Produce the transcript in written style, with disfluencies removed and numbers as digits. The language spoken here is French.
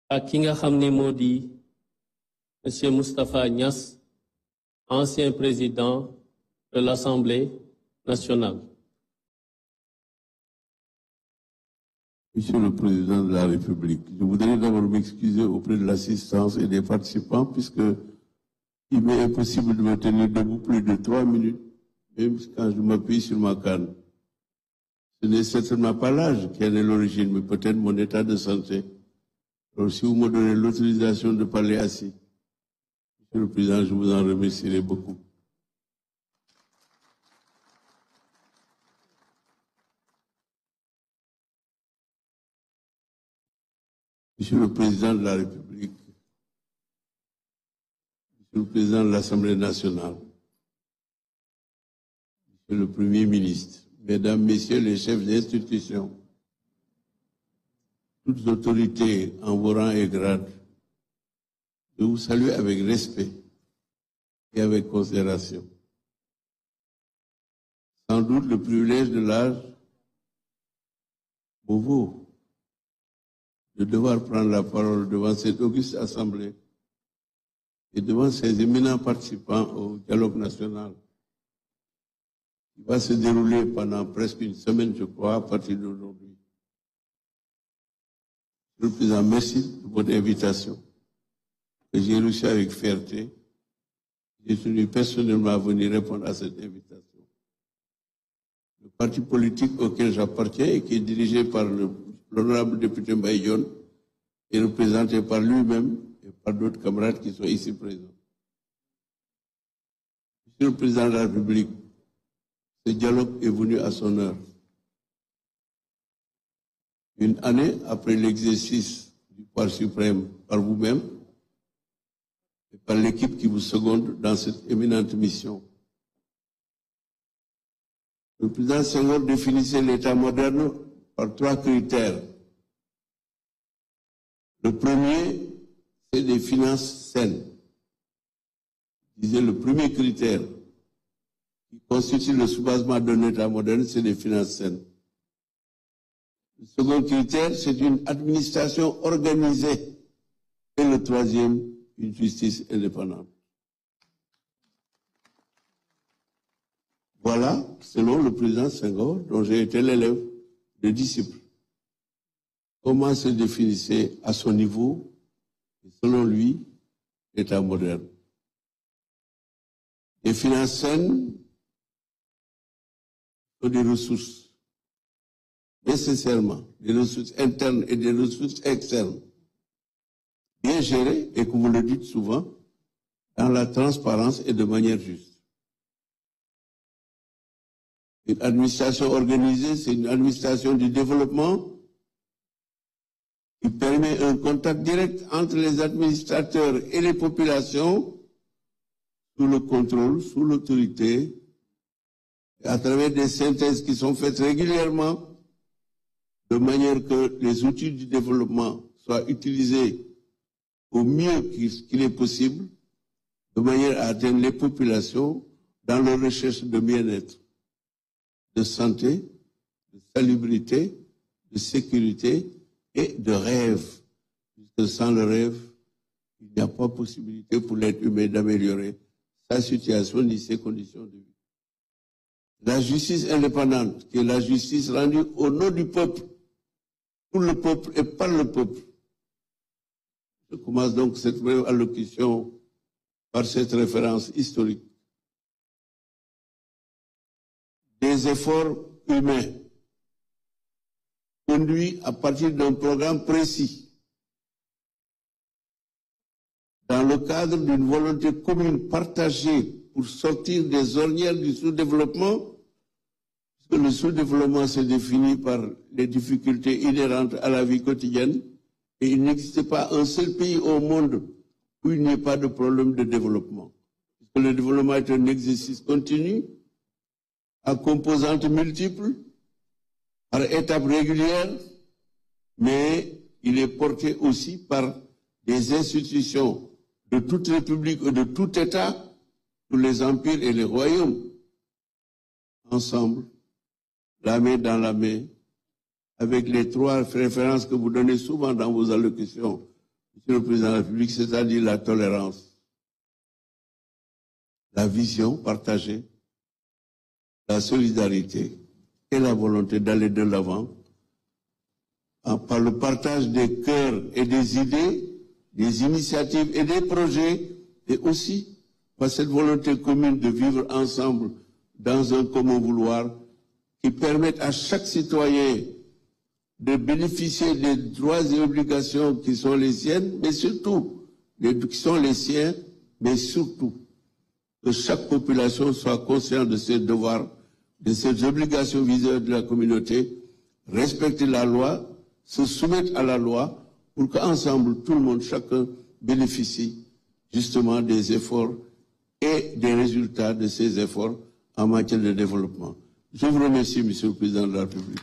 à ki nga xam ne moo di Monsieur Moustapha Niasse, ancien président de l'Assemblée nationale. Monsieur le Président de la République, je voudrais d'abord m'excuser auprès de l'assistance et des participants puisque il m'est impossible de me tenir debout plus de 3 minutes, même quand je m'appuie sur ma canne. Ce n'est certainement pas l'âge qui en est l'origine, mais peut-être mon état de santé. Donc si vous me donnez l'autorisation de parler assis, Monsieur le Président, je vous en remercierai beaucoup. Monsieur le Président de la République, Monsieur le Président de l'Assemblée nationale, Monsieur le Premier ministre, Mesdames, Messieurs les chefs d'institution, toutes autorités en vos rangs et grades, je vous salue avec respect et avec considération. Sans doute le privilège de l'âge vous vaut de devoir prendre la parole devant cette auguste assemblée et devant ces éminents participants au dialogue national qui va se dérouler pendant presque une semaine, je crois, à partir d'aujourd'hui. Monsieur le Président, merci de votre invitation que j'ai reçue avec fierté. J'ai tenu personnellement à venir répondre à cette invitation. Le parti politique auquel j'appartiens et qui est dirigé par l'honorable député Mbaye est représenté par lui-même et par d'autres camarades qui sont ici présents. Monsieur le Président de la République, ce dialogue est venu à son heure. Une année après l'exercice du pouvoir suprême par vous-même et par l'équipe qui vous seconde dans cette éminente mission. Le président Senghor définissait l'État moderne par 3 critères. Le premier, c'est des finances saines. Il disait le premier critère qui constitue le soubassement d'un État moderne, c'est des finances saines. Le second critère, c'est une administration organisée. Et le troisième, une justice indépendante. Voilà, selon le président Senghor, dont j'ai été l'élève, le disciple, comment se définissait à son niveau, et selon lui, l'État moderne. Les finances saines sont des ressources, nécessairement, des ressources internes et des ressources externes, bien gérées, et comme vous le dites souvent, dans la transparence et de manière juste. Une administration organisée, c'est une administration du développement qui permet un contact direct entre les administrateurs et les populations sous le contrôle, sous l'autorité, à travers des synthèses qui sont faites régulièrement de manière que les outils du développement soient utilisés au mieux qu'il est possible, de manière à atteindre les populations dans leur recherche de bien-être, de santé, de salubrité, de sécurité et de rêve. Puisque sans le rêve, il n'y a pas possibilité pour l'être humain d'améliorer sa situation ni ses conditions de vie. La justice indépendante, qui est la justice rendue au nom du peuple, pour le peuple et par le peuple. Je commence donc cette brève allocution par cette référence historique. Des efforts humains conduits à partir d'un programme précis, dans le cadre d'une volonté commune partagée pour sortir des ornières du sous-développement, puisque le sous-développement se définit par les difficultés inhérentes à la vie quotidienne, et il n'existe pas un seul pays au monde où il n'y ait pas de problème de développement. Puisque le développement est un exercice continu, à composantes multiples, par étapes régulières, mais il est porté aussi par des institutions de toute république et de tout État, tous les empires et les royaumes, ensemble, la main dans la main, avec les 3 références que vous donnez souvent dans vos allocutions, Monsieur le Président de la République, c'est-à-dire la tolérance, la vision partagée, la solidarité et la volonté d'aller de l'avant par le partage des cœurs et des idées, des initiatives et des projets, et aussi par cette volonté commune de vivre ensemble dans un commun vouloir qui permette à chaque citoyen de bénéficier des droits et obligations qui sont les siennes, mais surtout, qui sont les siens, mais surtout, que chaque population soit consciente de ses devoirs, de ses obligations vis-à-vis de la communauté, respecter la loi, se soumettre à la loi, pour qu'ensemble, tout le monde, chacun, bénéficie justement des efforts et des résultats de ces efforts en matière de développement. Je vous remercie, Monsieur le Président de la République.